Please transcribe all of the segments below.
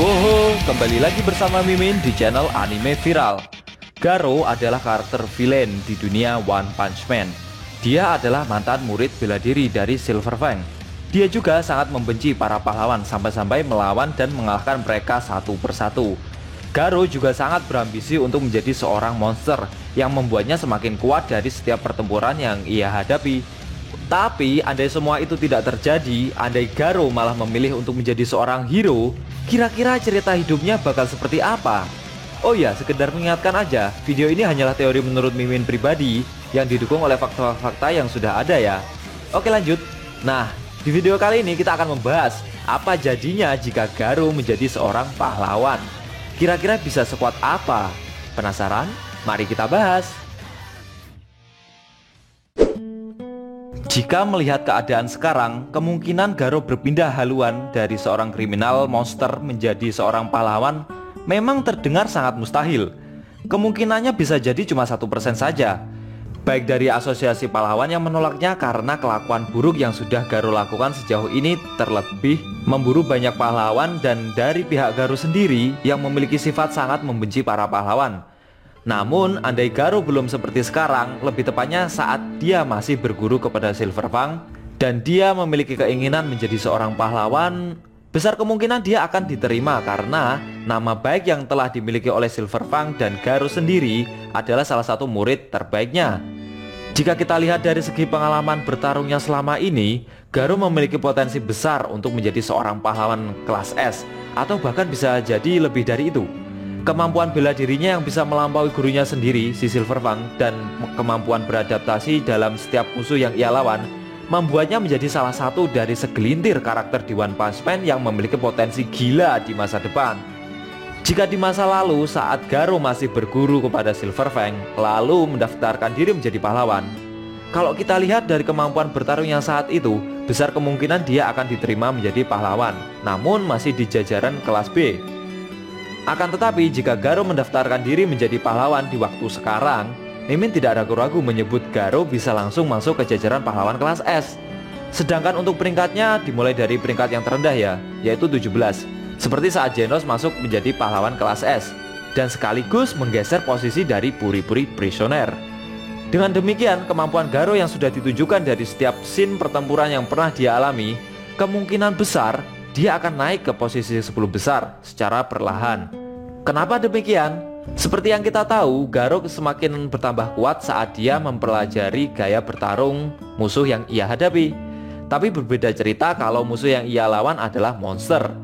Woho, kembali lagi bersama Mimin di channel Anime Viral. Garo adalah karakter villain di dunia One Punch Man. Dia adalah mantan murid bela diri dari Silver Fang. Dia juga sangat membenci para pahlawan sampai-sampai melawan dan mengalahkan mereka satu persatu. Garo juga sangat berambisi untuk menjadi seorang monster yang membuatnya semakin kuat dari setiap pertempuran yang ia hadapi. Tapi andai semua itu tidak terjadi, andai Garo malah memilih untuk menjadi seorang hero, kira-kira cerita hidupnya bakal seperti apa? Oh ya, sekedar mengingatkan aja, video ini hanyalah teori menurut Mimin pribadi yang didukung oleh fakta-fakta yang sudah ada ya. Oke lanjut. Nah, di video kali ini kita akan membahas apa jadinya jika Garo menjadi seorang pahlawan. Kira-kira bisa sekuat apa? Penasaran? Mari kita bahas. Jika melihat keadaan sekarang, kemungkinan Garo berpindah haluan dari seorang kriminal monster menjadi seorang pahlawan memang terdengar sangat mustahil. Kemungkinannya bisa jadi cuma 1% saja. Baik dari asosiasi pahlawan yang menolaknya karena kelakuan buruk yang sudah Garo lakukan sejauh ini, terlebih memburu banyak pahlawan, dan dari pihak Garo sendiri yang memiliki sifat sangat membenci para pahlawan. Namun, andai Garo belum seperti sekarang, lebih tepatnya saat dia masih berguru kepada Silver Fang dan dia memiliki keinginan menjadi seorang pahlawan, besar kemungkinan dia akan diterima karena nama baik yang telah dimiliki oleh Silver Fang dan Garo sendiri adalah salah satu murid terbaiknya. Jika kita lihat dari segi pengalaman bertarungnya selama ini, Garo memiliki potensi besar untuk menjadi seorang pahlawan kelas S, atau bahkan bisa jadi lebih dari itu. Kemampuan bela dirinya yang bisa melampaui gurunya sendiri, si Silver Fang, dan kemampuan beradaptasi dalam setiap musuh yang ia lawan membuatnya menjadi salah satu dari segelintir karakter di One Punch Man yang memiliki potensi gila di masa depan. Jika di masa lalu saat Garo masih berguru kepada Silver Fang lalu mendaftarkan diri menjadi pahlawan, kalau kita lihat dari kemampuan bertarung yang saat itu, besar kemungkinan dia akan diterima menjadi pahlawan, namun masih di jajaran kelas B. Akan tetapi jika Garo mendaftarkan diri menjadi pahlawan di waktu sekarang, Mimin tidak ragu-ragu menyebut Garo bisa langsung masuk ke jajaran pahlawan kelas S. Sedangkan untuk peringkatnya dimulai dari peringkat yang terendah ya, yaitu 17. Seperti saat Genos masuk menjadi pahlawan kelas S dan sekaligus menggeser posisi dari Puri-Puri Prisoner. Dengan demikian, kemampuan Garo yang sudah ditunjukkan dari setiap scene pertempuran yang pernah dia alami, kemungkinan besar dia akan naik ke posisi 10 besar secara perlahan. Kenapa demikian? Seperti yang kita tahu, Garo semakin bertambah kuat saat dia mempelajari gaya bertarung musuh yang ia hadapi. Tapi berbeda cerita kalau musuh yang ia lawan adalah monster.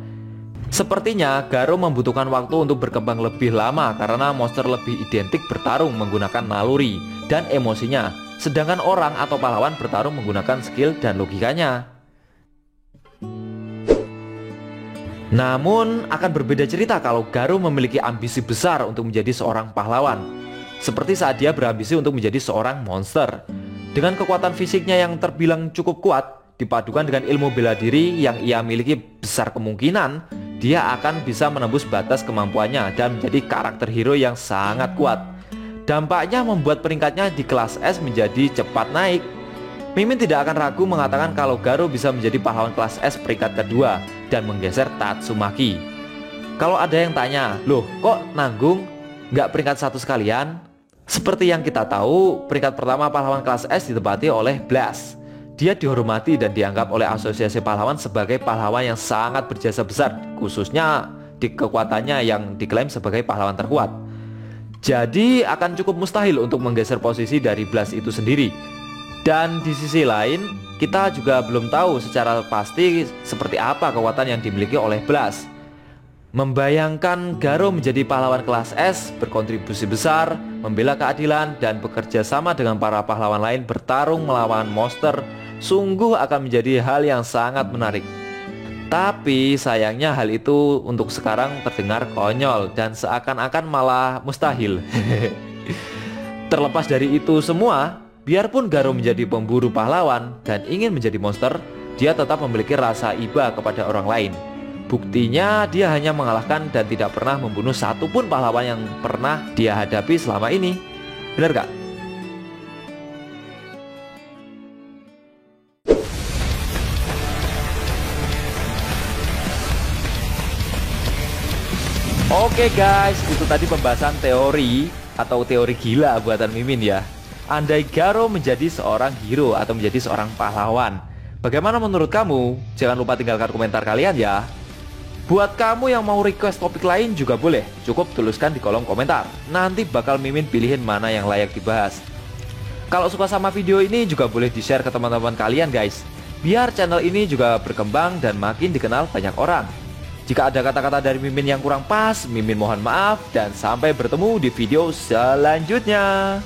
Sepertinya Garo membutuhkan waktu untuk berkembang lebih lama karena monster lebih identik bertarung menggunakan naluri dan emosinya, sedangkan orang atau pahlawan bertarung menggunakan skill dan logikanya. Namun akan berbeda cerita kalau Garo memiliki ambisi besar untuk menjadi seorang pahlawan, seperti saat dia berambisi untuk menjadi seorang monster. Dengan kekuatan fisiknya yang terbilang cukup kuat dipadukan dengan ilmu bela diri yang ia miliki, besar kemungkinan dia akan bisa menembus batas kemampuannya dan menjadi karakter hero yang sangat kuat. Dampaknya membuat peringkatnya di kelas S menjadi cepat naik. Mimin tidak akan ragu mengatakan kalau Garo bisa menjadi pahlawan kelas S peringkat kedua dan menggeser Tatsumaki. Kalau ada yang tanya, loh kok nanggung nggak peringkat 1 sekalian? Seperti yang kita tahu, peringkat pertama pahlawan kelas S ditempati oleh Blast. Dia dihormati dan dianggap oleh asosiasi pahlawan sebagai pahlawan yang sangat berjasa besar, khususnya di kekuatannya yang diklaim sebagai pahlawan terkuat. Jadi akan cukup mustahil untuk menggeser posisi dari Blast itu sendiri. Dan di sisi lain, kita juga belum tahu secara pasti seperti apa kekuatan yang dimiliki oleh Blast. Membayangkan Garo menjadi pahlawan kelas S, berkontribusi besar, membela keadilan, dan bekerja sama dengan para pahlawan lain bertarung melawan monster, sungguh akan menjadi hal yang sangat menarik. Tapi sayangnya hal itu untuk sekarang terdengar konyol dan seakan-akan malah mustahil. Terlepas dari itu semua, biarpun Garo menjadi pemburu pahlawan dan ingin menjadi monster, dia tetap memiliki rasa iba kepada orang lain. Buktinya dia hanya mengalahkan dan tidak pernah membunuh satupun pahlawan yang pernah dia hadapi selama ini. Benar gak? Oke guys, itu tadi pembahasan teori atau teori gila buatan Mimin ya. Andai Garo menjadi seorang hero atau menjadi seorang pahlawan, bagaimana menurut kamu? Jangan lupa tinggalkan komentar kalian ya. Buat kamu yang mau request topik lain juga boleh, cukup tuliskan di kolom komentar. Nanti bakal Mimin pilihin mana yang layak dibahas. Kalau suka sama video ini juga boleh di-share ke teman-teman kalian guys, biar channel ini juga berkembang dan makin dikenal banyak orang. Jika ada kata-kata dari Mimin yang kurang pas, Mimin mohon maaf dan sampai bertemu di video selanjutnya.